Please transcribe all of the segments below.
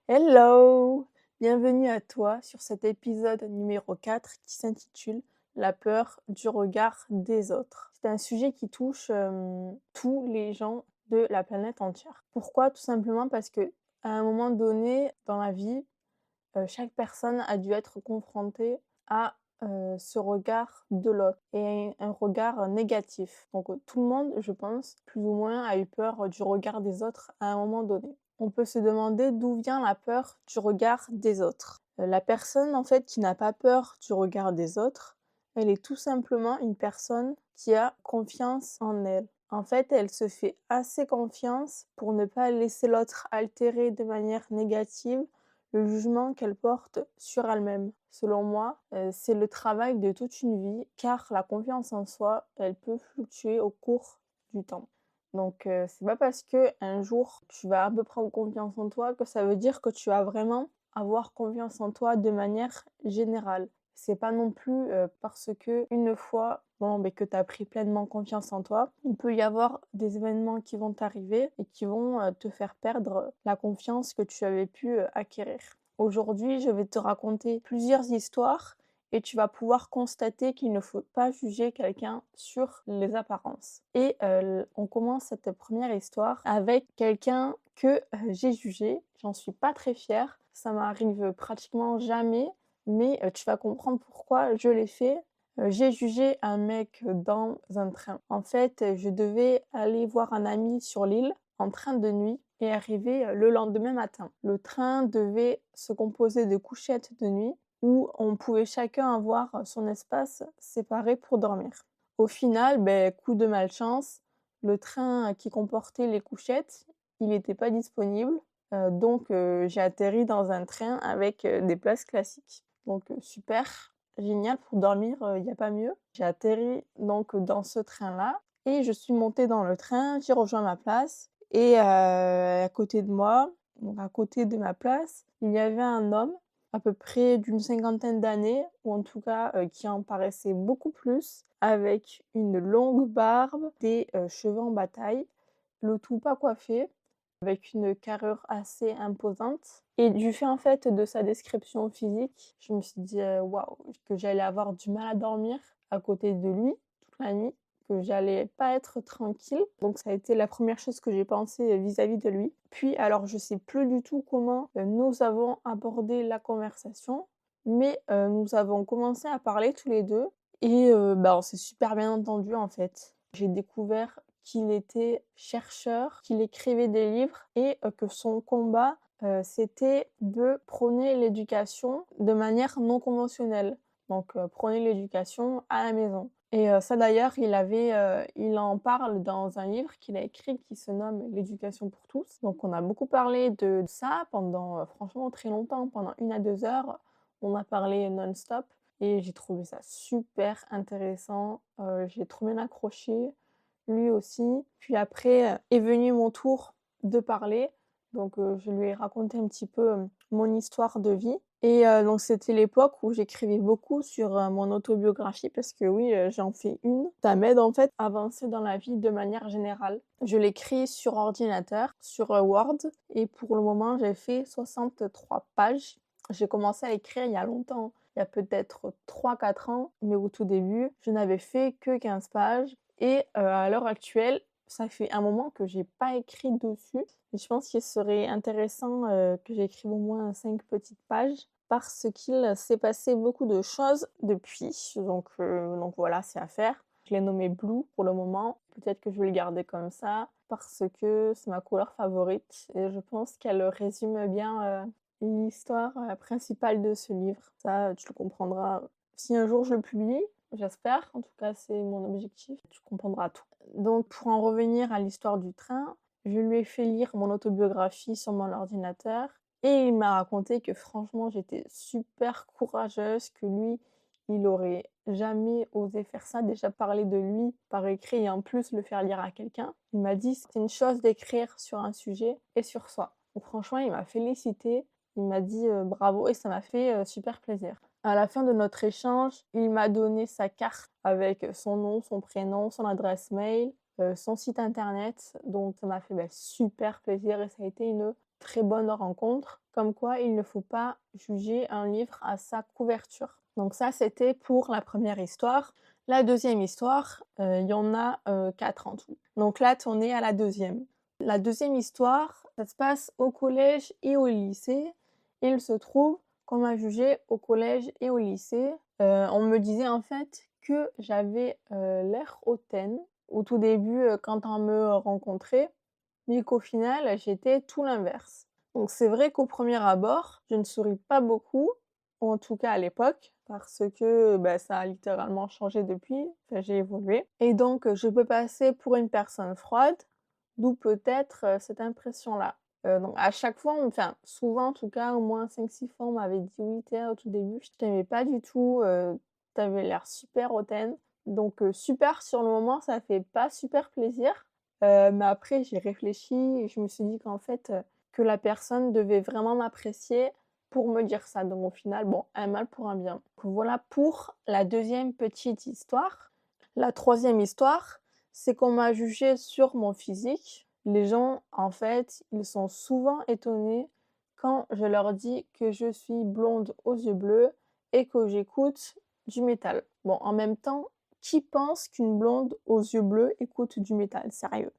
Hello! Bienvenue à toi sur cet épisode numéro 4 qui s'intitule La peur du regard des autres. C'est un sujet qui touche tous les gens de la planète entière. Pourquoi? Tout simplement parce que à un moment donné dans la vie, chaque personne a dû être confrontée à ce regard de l'autre et un regard négatif. Donc tout le monde, je pense, plus ou moins a eu peur du regard des autres à un moment donné. On peut se demander d'où vient la peur du regard des autres. La personne en fait qui n'a pas peur du regard des autres, elle est tout simplement une personne qui a confiance en elle. En fait, elle se fait assez confiance pour ne pas laisser l'autre altérer de manière négative le jugement qu'elle porte sur elle-même. Selon moi, c'est le travail de toute une vie, car la confiance en soi, elle peut fluctuer au cours du temps. Donc c'est pas parce qu'un jour tu vas un peu prendre confiance en toi que ça veut dire que tu vas vraiment avoir confiance en toi de manière générale. C'est pas non plus, parce qu'une fois, que tu as pris pleinement confiance en toi, il peut y avoir des événements qui vont t'arriver et qui vont, te faire perdre la confiance que tu avais pu, acquérir. Aujourd'hui, je vais te raconter plusieurs histoires et tu vas pouvoir constater qu'il ne faut pas juger quelqu'un sur les apparences. Et on commence cette première histoire avec quelqu'un que, j'ai jugé. J'en suis pas très fière, ça m'arrive pratiquement jamais, mais tu vas comprendre pourquoi je l'ai fait. J'ai jugé un mec dans un train. En fait, je devais aller voir un ami sur l'île en train de nuit et arriver, le lendemain matin. Le train devait se composer de couchettes de nuit où on pouvait chacun avoir son espace séparé pour dormir. Au final, coup de malchance, le train qui comportait les couchettes, il n'était pas disponible, donc j'ai atterri dans un train avec, des places classiques. Donc super, génial pour dormir, il y a pas mieux. J'ai atterri donc dans ce train-là et je suis montée dans le train, j'ai rejoint ma place et à côté de moi, donc à côté de ma place, il y avait un homme à peu près d'une cinquantaine d'années ou en tout cas, qui en paraissait beaucoup plus, avec une longue barbe, des, cheveux en bataille, le tout pas coiffé, avec une carrure assez imposante et du fait, en fait, de sa description physique, je me suis dit, «Waouh!» que j'allais avoir du mal à dormir à côté de lui toute la nuit, que j'allais pas être tranquille. Donc ça a été la première chose que j'ai pensé, vis-à-vis de lui. Puis alors je sais plus du tout comment, nous avons abordé la conversation, mais nous avons commencé à parler tous les 2 et on s'est super bien entendus, en fait. J'ai découvert qu'il était chercheur, qu'il écrivait des livres et que son combat, c'était de prôner l'éducation de manière non conventionnelle. Donc prôner l'éducation à la maison et ça d'ailleurs il en parle dans un livre qu'il a écrit qui se nomme «L'éducation pour tous». Donc on a beaucoup parlé de ça pendant, franchement très longtemps, pendant 1 à 2 heures. On a parlé non-stop et j'ai trouvé ça super intéressant, j'ai trop bien accroché, lui aussi. Puis après, est venu mon tour de parler, donc je lui ai raconté un petit peu, mon histoire de vie et donc c'était l'époque où j'écrivais beaucoup sur, mon autobiographie parce que oui, j'en fais une. Ça m'aide en fait à avancer dans la vie de manière générale. Je l'écris sur ordinateur, sur, Word et pour le moment, j'ai fait 63 pages. J'ai commencé à écrire il y a longtemps, il y a peut-être 3 4 ans, mais au tout début, je n'avais fait que 15 pages et à l'heure actuelle, ça fait un moment que j'ai pas écrit dessus et je pense qu'il serait intéressant, que j'écrive au moins 5 petites pages parce qu'il s'est passé beaucoup de choses depuis. Donc voilà, c'est à faire. Je l'ai nommé Blue pour le moment. Peut-être que je vais le garder comme ça parce que c'est ma couleur favorite et je pense qu'elle résume bien, l'histoire, principale de ce livre. Ça, tu le comprendras si un jour je le publie, j'espère. En tout cas, c'est mon objectif. Tu comprendras tout. Donc pour en revenir à l'histoire du train, je lui ai fait lire mon autobiographie sur mon ordinateur et il m'a raconté que franchement, j'étais super courageuse, que lui, il aurait jamais osé faire ça. Déjà parler de lui par écrit et en plus le faire lire à quelqu'un. Il m'a dit: «C'est une chose d'écrire sur un sujet et sur soi». Donc franchement, il m'a félicité, il m'a dit, bravo et ça m'a fait, super plaisir. À la fin de notre échange, il m'a donné sa carte avec son nom, son prénom, son adresse mail, son site internet, donc ça m'a fait, super plaisir et ça a été une très bonne rencontre, comme quoi il ne faut pas juger un livre à sa couverture. Donc ça, c'était pour la première histoire. La deuxième histoire, il y en a 4 en tout. Donc là, on est à la deuxième. La deuxième histoire, ça se passe au collège et au lycée. Il se trouve qu'on m'a jugée au collège et au lycée. On me disait en fait que j'avais l'air hautaine au tout début quand on me rencontrait, mais qu'au final, j'étais tout l'inverse. Donc c'est vrai qu'au premier abord, je ne souris pas beaucoup, en tout cas à l'époque, parce que ça a littéralement changé depuis, enfin, j'ai évolué. Et donc je peux passer pour une personne froide, d'où peut-être cette impression-là. Donc à chaque fois, enfin souvent en tout cas, au moins 5-6 fois, on m'avait dit: «Oui, Théa, au tout début, je t'aimais pas du tout, tu l'air super hautaine». Donc super sur le moment, ça fait pas super plaisir. Mais après j'ai réfléchi et je me suis dit qu'en fait, que la personne devait vraiment m'apprécier pour me dire ça. Donc au final, bon, un mal pour un bien. Donc voilà pour la deuxième petite histoire. La troisième histoire, c'est qu'on m'a jugée sur mon physique. Les gens, en fait, ils sont souvent étonnés quand je leur dis que je suis blonde aux yeux bleus et que j'écoute du métal. Bon, en même temps, qui pense qu'une blonde aux yeux bleus écoute du métal? Sérieux.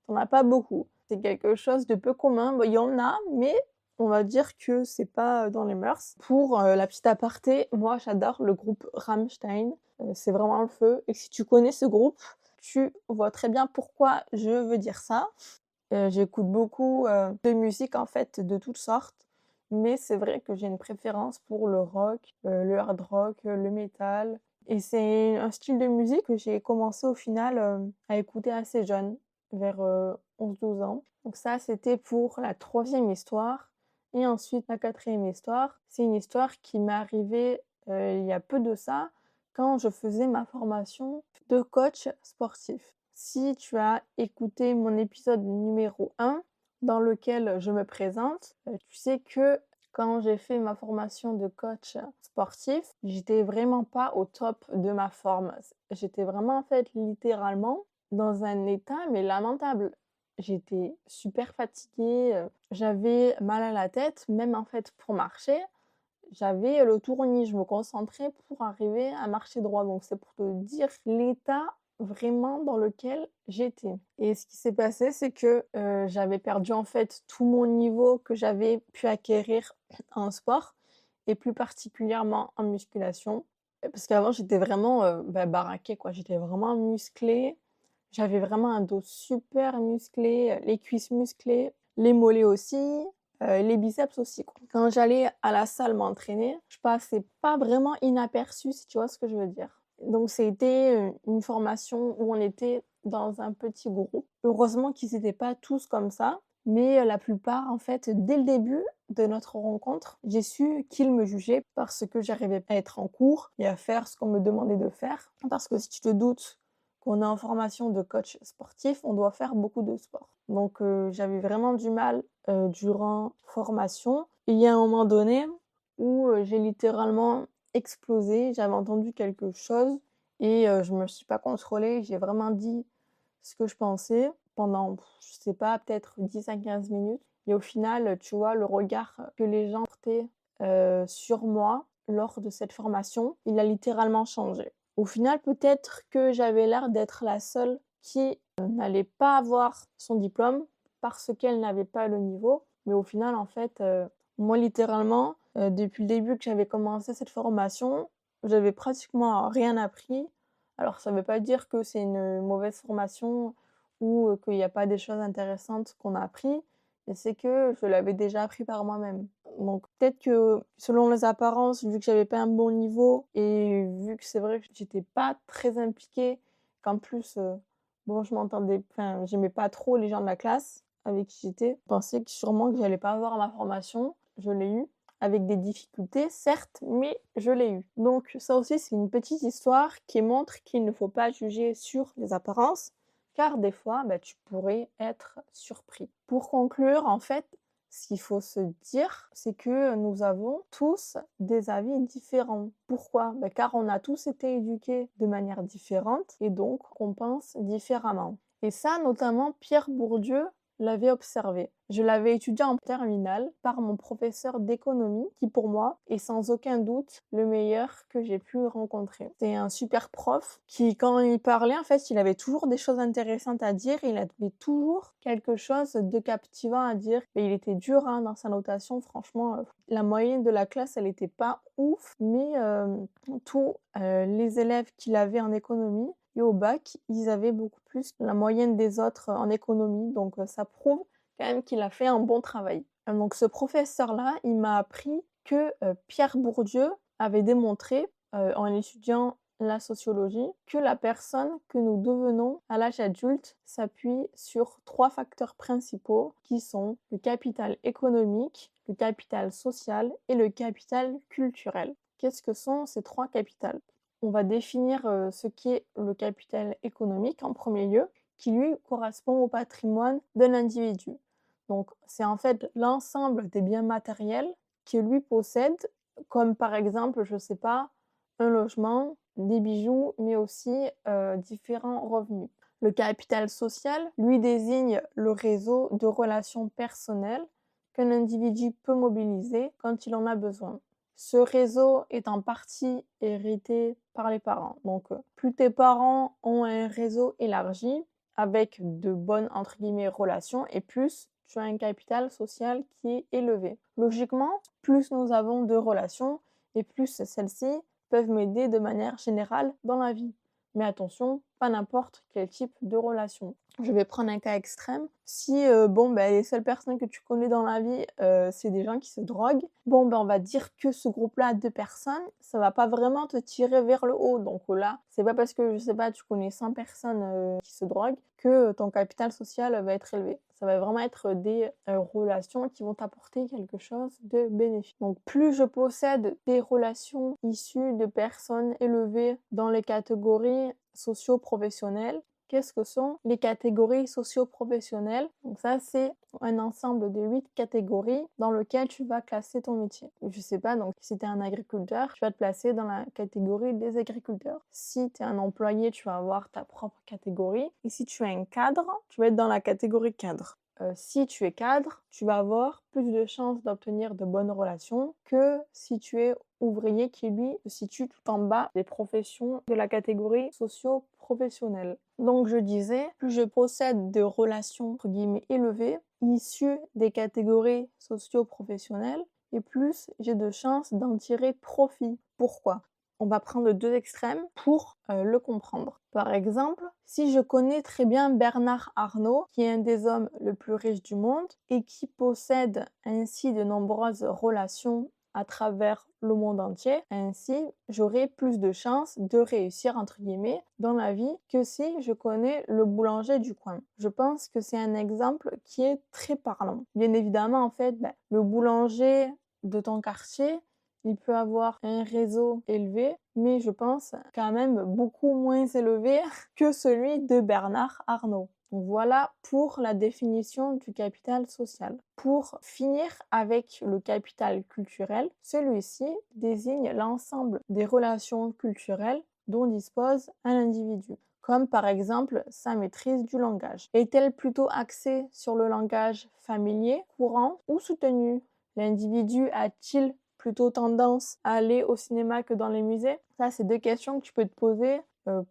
T'en as pas beaucoup. C'est quelque chose de peu commun. Bon, il y en a, mais on va dire que c'est pas dans les mœurs. Pour la petite aparté, moi j'adore le groupe Rammstein. C'est vraiment le feu. Et si tu connais ce groupe, tu vois très bien pourquoi je veux dire ça. J'écoute beaucoup de musique en fait de toutes sortes, mais c'est vrai que j'ai une préférence pour le rock, le hard rock, le métal. Et c'est un style de musique que j'ai commencé au final à écouter assez jeune, vers 11-12 ans. Donc ça, c'était pour la troisième histoire. Et ensuite, la quatrième histoire, c'est une histoire qui m'est arrivée il y a peu de ça, quand je faisais ma formation de coach sportif. Si tu as écouté mon épisode numéro 1, dans lequel je me présente, tu sais que quand j'ai fait ma formation de coach sportif, j'étais vraiment pas au top de ma forme. J'étais vraiment en fait littéralement dans un état mais lamentable. J'étais super fatiguée, j'avais mal à la tête, même en fait pour marcher, j'avais le tournis, je me concentrais pour arriver à marcher droit. Donc c'est pour te dire l'état vraiment dans lequel j'étais. Et ce qui s'est passé, c'est que j'avais perdu en fait tout mon niveau que j'avais pu acquérir en sport et plus particulièrement en musculation. Parce qu'avant j'étais vraiment baraquée quoi, j'étais vraiment musclée. J'avais vraiment un dos super musclé, les cuisses musclées, les mollets aussi, les biceps aussi, quoi. Quand j'allais à la salle m'entraîner, je passais pas vraiment inaperçue, si tu vois ce que je veux dire. Donc c'était une formation où on était dans un petit groupe. Heureusement qu'ils étaient pas tous comme ça, mais la plupart, en fait, dès le début de notre rencontre, j'ai su qu'ils me jugeaient parce que j'arrivais pas à être en cours et à faire ce qu'on me demandait de faire. Parce que si tu te doutes qu'on est en formation de coach sportif, on doit faire beaucoup de sport. Donc j'avais vraiment du mal durant formation. Et il y a un moment donné où j'ai littéralement explosé, j'avais entendu quelque chose et je me suis pas contrôlée, j'ai vraiment dit ce que je pensais pendant, je sais pas, peut-être 10 à 15 minutes. Et au final, tu vois, le regard que les gens portaient sur moi lors de cette formation, il a littéralement changé. Au final, peut-être que j'avais l'air d'être la seule qui n'allait pas avoir son diplôme parce qu'elle n'avait pas le niveau. Mais au final, en fait, moi, littéralement, depuis le début que j'avais commencé cette formation, j'avais pratiquement rien appris. Alors, ça ne veut pas dire que c'est une mauvaise formation ou qu'il n'y a pas des choses intéressantes qu'on a appris, mais c'est que je l'avais déjà appris par moi-même. Donc peut-être que selon les apparences, vu que j'avais pas un bon niveau et vu que c'est vrai que j'étais pas très impliquée, qu'en plus, bon, enfin, j'aimais pas trop les gens de la classe avec qui j'étais, je pensais que sûrement que j'allais pas avoir ma formation. Je l'ai eu avec des difficultés, certes, mais je l'ai eu. Donc ça aussi, c'est une petite histoire qui montre qu'il ne faut pas juger sur les apparences, car des fois, tu pourrais être surpris. Pour conclure, en fait, ce qu'il faut se dire, c'est que nous avons tous des avis différents. Pourquoi? Car on a tous été éduqués de manière différente et donc on pense différemment. Et ça, notamment, Pierre Bourdieu l'avais observé. Je l'avais étudié en terminale par mon professeur d'économie qui pour moi est sans aucun doute le meilleur que j'ai pu rencontrer. C'est un super prof qui quand il parlait en fait il avait toujours des choses intéressantes à dire, il avait toujours quelque chose de captivant à dire et il était dur dans sa notation franchement. La moyenne de la classe elle était pas ouf mais tous les élèves qu'il avait en économie et au bac, ils avaient beaucoup plus la moyenne des autres en économie. Donc, ça prouve quand même qu'il a fait un bon travail. Donc, ce professeur-là, il m'a appris que Pierre Bourdieu avait démontré, en étudiant la sociologie, que la personne que nous devenons à l'âge adulte s'appuie sur 3 facteurs principaux qui sont le capital économique, le capital social et le capital culturel. Qu'est-ce que sont ces 3 capitals? On va définir ce qu'est le capital économique en premier lieu, qui lui correspond au patrimoine d'un individu. Donc c'est en fait l'ensemble des biens matériels que lui possède, comme par exemple, je sais pas, un logement, des bijoux, mais aussi différents revenus. Le capital social, lui désigne le réseau de relations personnelles qu'un individu peut mobiliser quand il en a besoin. Ce réseau est en partie hérité par les parents. Donc, plus tes parents ont un réseau élargi avec de bonnes entre guillemets relations et plus tu as un capital social qui est élevé. Logiquement, plus nous avons de relations et plus celles-ci peuvent m'aider de manière générale dans la vie. Mais attention, pas n'importe quel type de relation. Je vais prendre un cas extrême. Si les seules personnes que tu connais dans la vie, c'est des gens qui se droguent, on va dire que ce groupe-là de personnes, ça va pas vraiment te tirer vers le haut. Donc là, c'est pas parce que, je sais pas, tu connais 100 personnes qui se droguent que ton capital social va être élevé. Ça va vraiment être des relations qui vont t'apporter quelque chose de bénéfique. Donc plus je possède des relations issues de personnes élevées dans les catégories socio-professionnelles. Qu'est-ce que sont les catégories socio-professionnelles? Donc ça, c'est un ensemble de 8 catégories dans lequel tu vas classer ton métier. Je sais pas, donc si tu es un agriculteur, tu vas te placer dans la catégorie des agriculteurs. Si tu es un employé, tu vas avoir ta propre catégorie. Et si tu es un cadre, tu vas être dans la catégorie cadre. Si tu es cadre, tu vas avoir plus de chances d'obtenir de bonnes relations que si tu es ouvrier qui, lui, se situe tout en bas des professions de la catégorie socio-professionnelle. Donc je disais, plus je possède de relations entre guillemets élevées, issues des catégories socio-professionnelles, et plus j'ai de chances d'en tirer profit. Pourquoi? On va prendre 2 extrêmes pour le comprendre. Par exemple, si je connais très bien Bernard Arnault, qui est un des hommes le plus riches du monde et qui possède ainsi de nombreuses relations à travers le monde entier, ainsi j'aurai plus de chances de réussir entre guillemets dans la vie que si je connais le boulanger du coin. Je pense que c'est un exemple qui est très parlant. Bien évidemment, en fait, le boulanger de ton quartier, il peut avoir un réseau élevé, mais je pense quand même beaucoup moins élevé que celui de Bernard Arnault. Donc voilà pour la définition du capital social. Pour finir avec le capital culturel, celui-ci désigne l'ensemble des relations culturelles dont dispose un individu, comme par exemple sa maîtrise du langage. Est-elle plutôt axée sur le langage familier, courant ou soutenu? L'individu a-t-il plutôt tendance à aller au cinéma que dans les musées? Ça, c'est 2 questions que tu peux te poser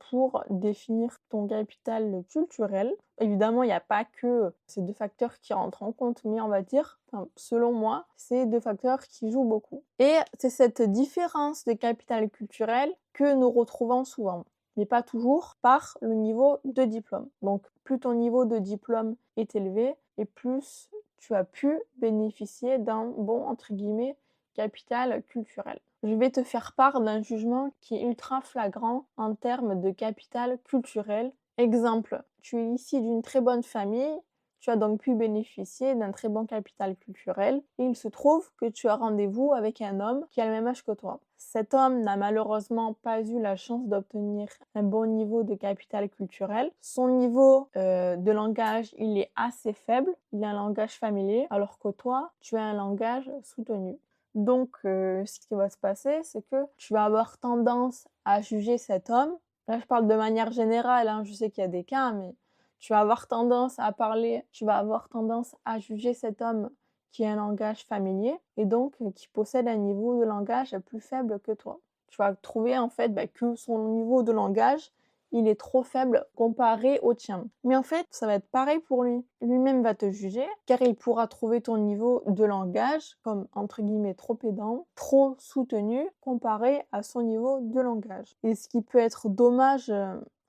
pour définir ton capital culturel. Évidemment, il n'y a pas que ces 2 facteurs qui rentrent en compte, mais on va dire, selon moi, c'est 2 facteurs qui jouent beaucoup. Et c'est cette différence de capital culturel que nous retrouvons souvent, mais pas toujours, par le niveau de diplôme. Donc, plus ton niveau de diplôme est élevé, et plus tu as pu bénéficier d'un bon, entre guillemets, capital culturel. Je vais te faire part d'un jugement qui est ultra flagrant en termes de capital culturel. Exemple, tu es issu d'une très bonne famille, tu as donc pu bénéficier d'un très bon capital culturel et il se trouve que tu as rendez-vous avec un homme qui a le même âge que toi. Cet homme n'a malheureusement pas eu la chance d'obtenir un bon niveau de capital culturel. Son niveau de langage, il est assez faible, il a un langage familier, alors que toi, tu as un langage soutenu. Donc, ce qui va se passer, c'est que tu vas avoir tendance à juger cet homme. Là, je parle de manière générale, je sais qu'il y a des cas, mais tu vas avoir tendance à parler, tu vas avoir tendance à juger cet homme qui a un langage familier et donc qui possède un niveau de langage plus faible que toi. Tu vas trouver en fait que son niveau de langage, il est trop faible comparé au tien. Mais en fait, ça va être pareil pour lui. Lui-même va te juger car il pourra trouver ton niveau de langage comme entre guillemets trop pédant, trop soutenu comparé à son niveau de langage. Et ce qui peut être dommage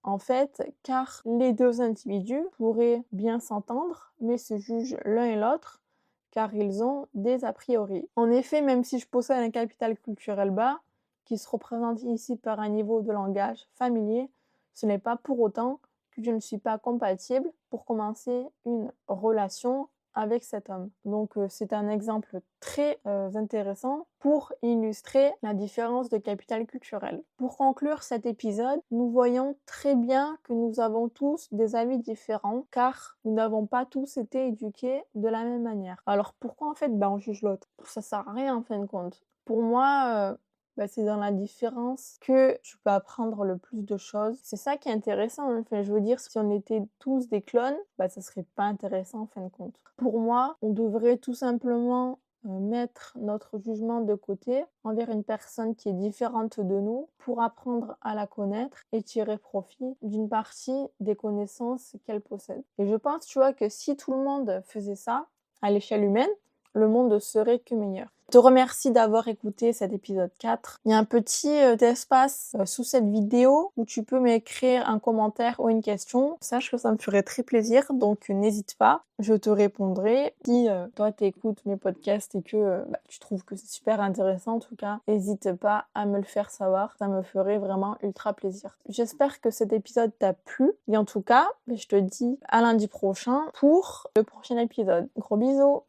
en fait, car les deux individus pourraient bien s'entendre, mais se jugent l'un et l'autre, car ils ont des a priori. En effet, même si je possède un capital culturel bas, qui se représente ici par un niveau de langage familier, ce n'est pas pour autant que je ne suis pas compatible pour commencer une relation avec cet homme. Donc c'est un exemple très intéressant pour illustrer la différence de capital culturel. Pour conclure cet épisode, nous voyons très bien que nous avons tous des avis différents car nous n'avons pas tous été éduqués de la même manière. Alors pourquoi en fait on juge l'autre? Ça sert à rien en fin de compte. Pour moi, c'est dans la différence que tu peux apprendre le plus de choses. C'est ça qui est intéressant. Enfin, je veux dire, si on était tous des clones, ça serait pas intéressant en fin de compte. Pour moi, on devrait tout simplement mettre notre jugement de côté envers une personne qui est différente de nous pour apprendre à la connaître et tirer profit d'une partie des connaissances qu'elle possède. Et je pense, tu vois, que si tout le monde faisait ça à l'échelle humaine, le monde serait que meilleur. Je te remercie d'avoir écouté cet épisode 4. Il y a un petit espace sous cette vidéo où tu peux m'écrire un commentaire ou une question. Sache que ça me ferait très plaisir, donc n'hésite pas, je te répondrai. Si toi tu écoutes mes podcasts et que tu trouves que c'est super intéressant en tout cas, n'hésite pas à me le faire savoir, ça me ferait vraiment ultra plaisir. J'espère que cet épisode t'a plu et en tout cas, je te dis à lundi prochain pour le prochain épisode. Gros bisous!